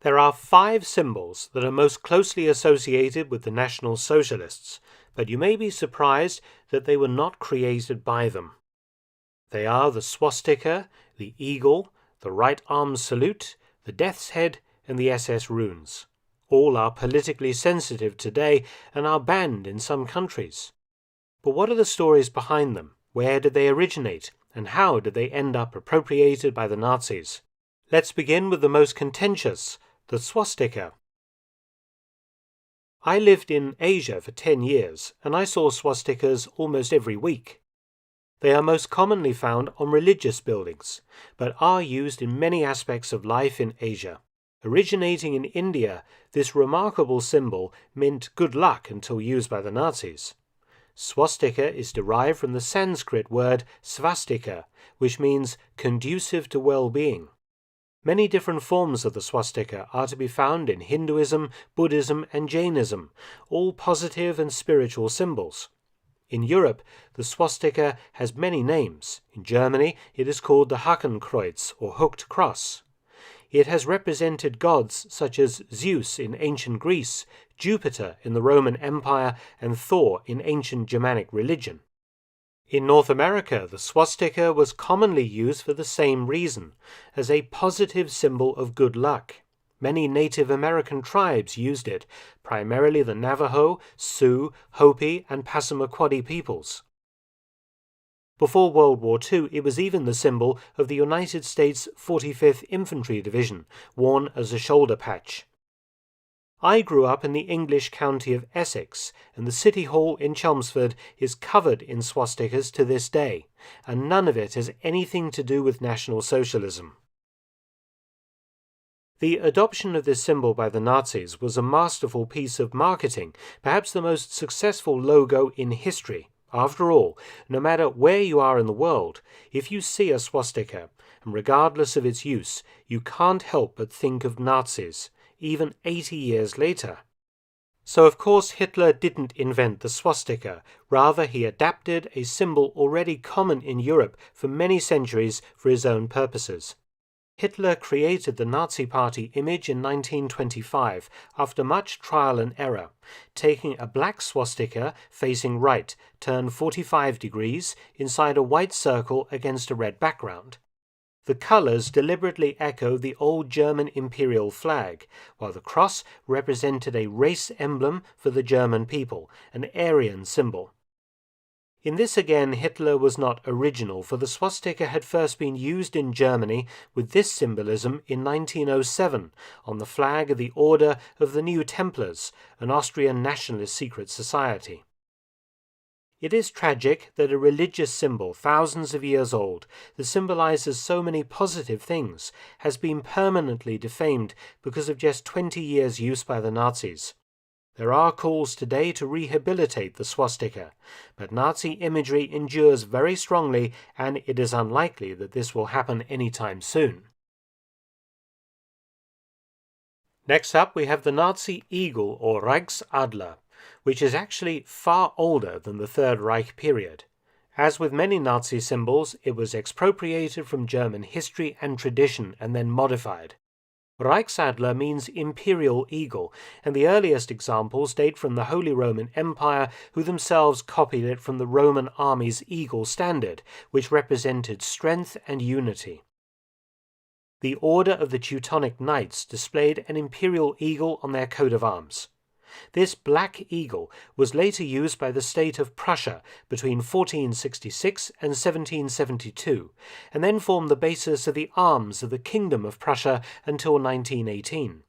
There are 5 symbols that are most closely associated with the National Socialists, but you may be surprised that they were not created by them. They are the swastika, the eagle, the right arm salute, the death's head, and the SS runes. All are politically sensitive today and are banned in some countries. But what are the stories behind them? Where did they originate? And how did they end up appropriated by the Nazis? Let's begin with the most contentious, the swastika. I lived in Asia for 10 years, and I saw swastikas almost every week. They are most commonly found on religious buildings, but are used in many aspects of life in Asia. Originating in India, this remarkable symbol meant good luck until used by the Nazis. Swastika is derived from the Sanskrit word svastika, which means conducive to well-being. Many different forms of the swastika are to be found in Hinduism, Buddhism, and Jainism, all positive and spiritual symbols. In Europe, the swastika has many names. In Germany, it is called the Hakenkreuz, or hooked cross. It has represented gods such as Zeus in ancient Greece, Jupiter in the Roman Empire, and Thor in ancient Germanic religion. In North America, the swastika was commonly used for the same reason, as a positive symbol of good luck. Many Native American tribes used it, primarily the Navajo, Sioux, Hopi, and Passamaquoddy peoples. Before World War II, it was even the symbol of the United States 45th Infantry Division, worn as a shoulder patch. I grew up in the English county of Essex, and the City Hall in Chelmsford is covered in swastikas to this day, and none of it has anything to do with National Socialism. The adoption of this symbol by the Nazis was a masterful piece of marketing, perhaps the most successful logo in history. After all, no matter where you are in the world, if you see a swastika, and regardless of its use, you can't help but think of Nazis, even 80 years later. So of course Hitler didn't invent the swastika, rather he adapted a symbol already common in Europe for many centuries for his own purposes. Hitler created the Nazi Party image in 1925 after much trial and error, taking a black swastika facing right, turned 45 degrees, inside a white circle against a red background. The colors deliberately echo the old German imperial flag, while the cross represented a race emblem for the German people, an Aryan symbol. In this again, Hitler was not original, for the swastika had first been used in Germany with this symbolism in 1907 on the flag of the Order of the New Templars, an Austrian nationalist secret society. It is tragic that a religious symbol thousands of years old, that symbolizes so many positive things, has been permanently defamed because of just 20 years' use by the Nazis. There are calls today to rehabilitate the swastika, but Nazi imagery endures very strongly, and it is unlikely that this will happen anytime soon. Next up, we have the Nazi eagle, or Reichsadler, which is actually far older than the Third Reich period. As with many Nazi symbols, it was expropriated from German history and tradition and then modified. Reichsadler means imperial eagle, and the earliest examples date from the Holy Roman Empire, who themselves copied it from the Roman army's eagle standard, which represented strength and unity. The Order of the Teutonic Knights displayed an imperial eagle on their coat of arms. This black eagle was later used by the state of Prussia between 1466 and 1772, and then formed the basis of the arms of the Kingdom of Prussia until 1918.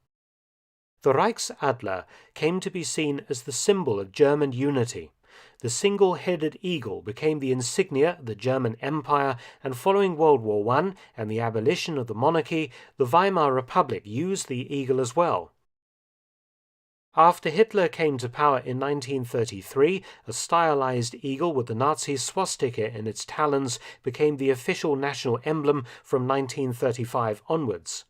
The Reichsadler came to be seen as the symbol of German unity. The single-headed eagle became the insignia of the German Empire, and following World War I and the abolition of the monarchy, the Weimar Republic used the eagle as well. After Hitler came to power in 1933, a stylized eagle with the Nazi swastika in its talons became the official national emblem from 1935 onwards.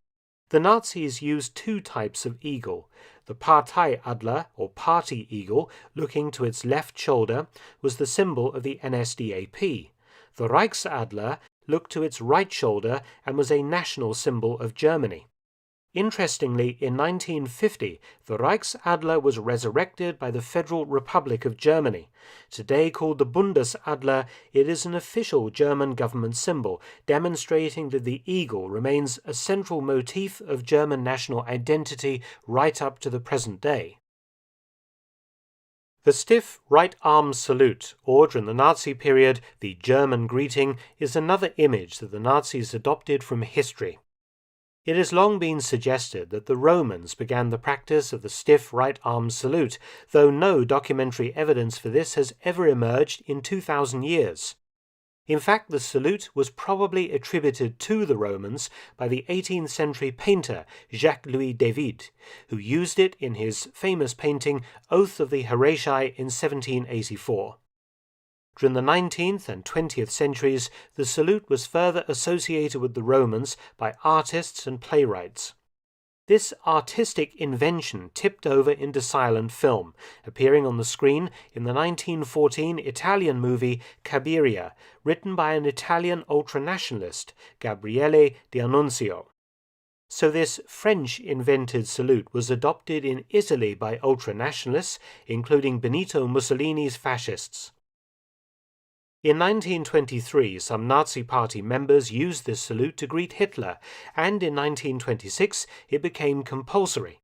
The Nazis used 2 types of eagle. The Parteiadler, or party eagle, looking to its left shoulder, was the symbol of the NSDAP. The Reichsadler looked to its right shoulder and was a national symbol of Germany. Interestingly, in 1950, the Reichsadler was resurrected by the Federal Republic of Germany. Today called the Bundesadler, it is an official German government symbol, demonstrating that the eagle remains a central motif of German national identity right up to the present day. The stiff right arm salute, or during the Nazi period, the German greeting, is another image that the Nazis adopted from history. It has long been suggested that the Romans began the practice of the stiff right arm salute, though no documentary evidence for this has ever emerged in 2,000 years. In fact, the salute was probably attributed to the Romans by the 18th century painter Jacques-Louis David, who used it in his famous painting Oath of the Horatii in 1784. During the 19th and 20th centuries, the salute was further associated with the Romans by artists and playwrights. This artistic invention tipped over into silent film, appearing on the screen in the 1914 Italian movie Cabiria, written by an Italian ultranationalist, Gabriele D'Annunzio. So this French-invented salute was adopted in Italy by ultranationalists, including Benito Mussolini's fascists. In 1923, some Nazi Party members used this salute to greet Hitler, and in 1926 it became compulsory.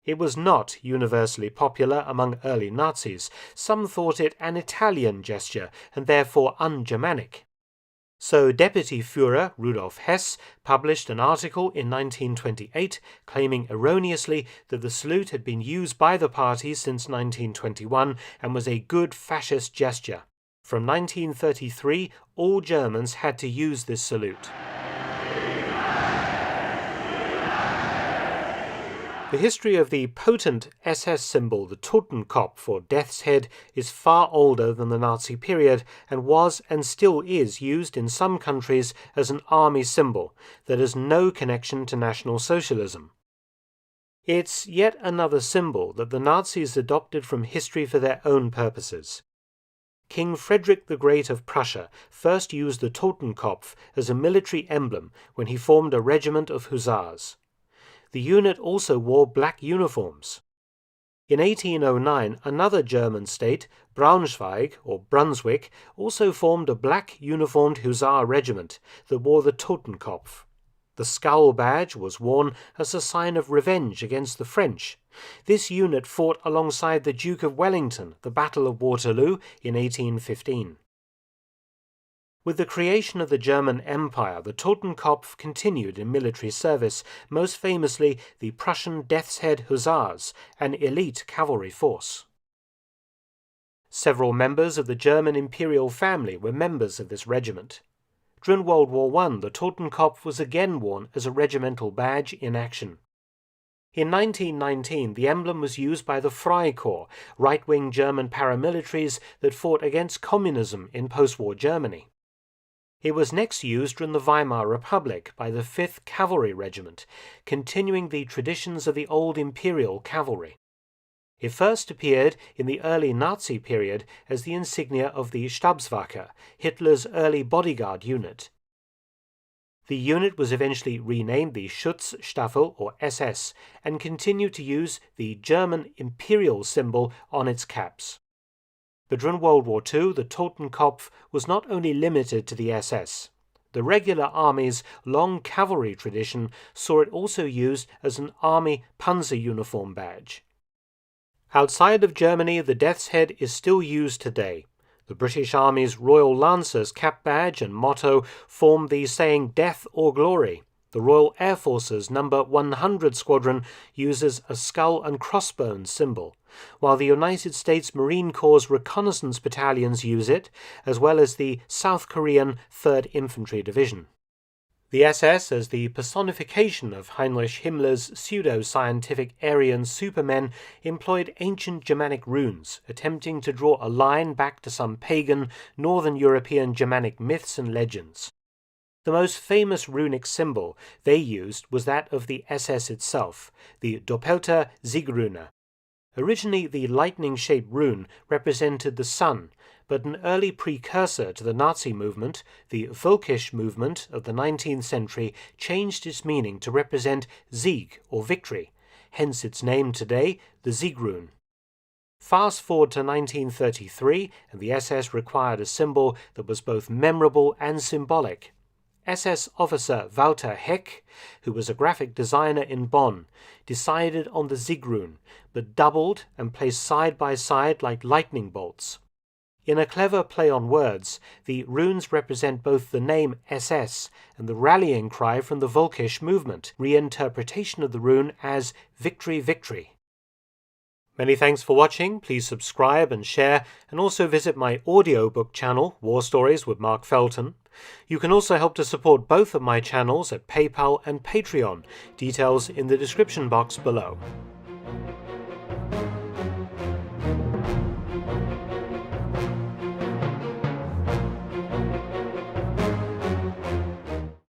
It was not universally popular among early Nazis. Some thought it an Italian gesture and therefore un-Germanic. So Deputy Führer Rudolf Hess published an article in 1928 claiming erroneously that the salute had been used by the party since 1921 and was a good fascist gesture. From 1933, all Germans had to use this salute. The history of the potent SS symbol, the Totenkopf, or Death's Head, is far older than the Nazi period and was and still is used in some countries as an army symbol that has no connection to National Socialism. It's yet another symbol that the Nazis adopted from history for their own purposes. King Frederick the Great of Prussia first used the Totenkopf as a military emblem when he formed a regiment of hussars. The unit also wore black uniforms. In 1809, another German state, Braunschweig or Brunswick, also formed a black uniformed hussar regiment that wore the Totenkopf. The skull badge was worn as a sign of revenge against the French. This unit fought alongside the Duke of Wellington at the Battle of Waterloo in 1815. With the creation of the German Empire, the Totenkopf continued in military service, most famously the Prussian Death's Head Hussars, an elite cavalry force. Several members of the German imperial family were members of this regiment. During World War I, the Totenkopf was again worn as a regimental badge in action. In 1919, the emblem was used by the Freikorps, right-wing German paramilitaries that fought against communism in post-war Germany. It was next used during the Weimar Republic by the 5th Cavalry Regiment, continuing the traditions of the old imperial cavalry. It first appeared in the early Nazi period as the insignia of the Stabswache, Hitler's early bodyguard unit. The unit was eventually renamed the Schutzstaffel, or SS, and continued to use the German imperial symbol on its caps. But during World War II, the Totenkopf was not only limited to the SS. The regular army's long cavalry tradition saw it also used as an army panzer uniform badge. Outside of Germany, the Death's Head is still used today. The British Army's Royal Lancers cap badge and motto form the saying "Death or Glory." The Royal Air Force's No. 100 Squadron uses a skull and crossbones symbol, while the United States Marine Corps reconnaissance battalions use it, as well as the South Korean 3rd Infantry Division. The SS, as the personification of Heinrich Himmler's pseudo-scientific Aryan supermen, employed ancient Germanic runes, attempting to draw a line back to some pagan, Northern European Germanic myths and legends. The most famous runic symbol they used was that of the SS itself, the Doppelte Siegrune. Originally, the lightning-shaped rune represented the sun, but an early precursor to the Nazi movement, the Völkisch movement of the 19th century, changed its meaning to represent Sieg or victory, hence its name today, the Siegrune. Fast forward to 1933, and the SS required a symbol that was both memorable and symbolic. SS officer Walter Heck, who was a graphic designer in Bonn, decided on the Siegrune, but doubled and placed side by side like lightning bolts. In a clever play on words, the runes represent both the name SS and the rallying cry from the Völkisch movement, reinterpretation of the rune as Victory, Victory. Many thanks for watching. Please subscribe and share, and also visit my audiobook channel, War Stories with Mark Felton. You can also help to support both of my channels at PayPal and Patreon, details in the description box below.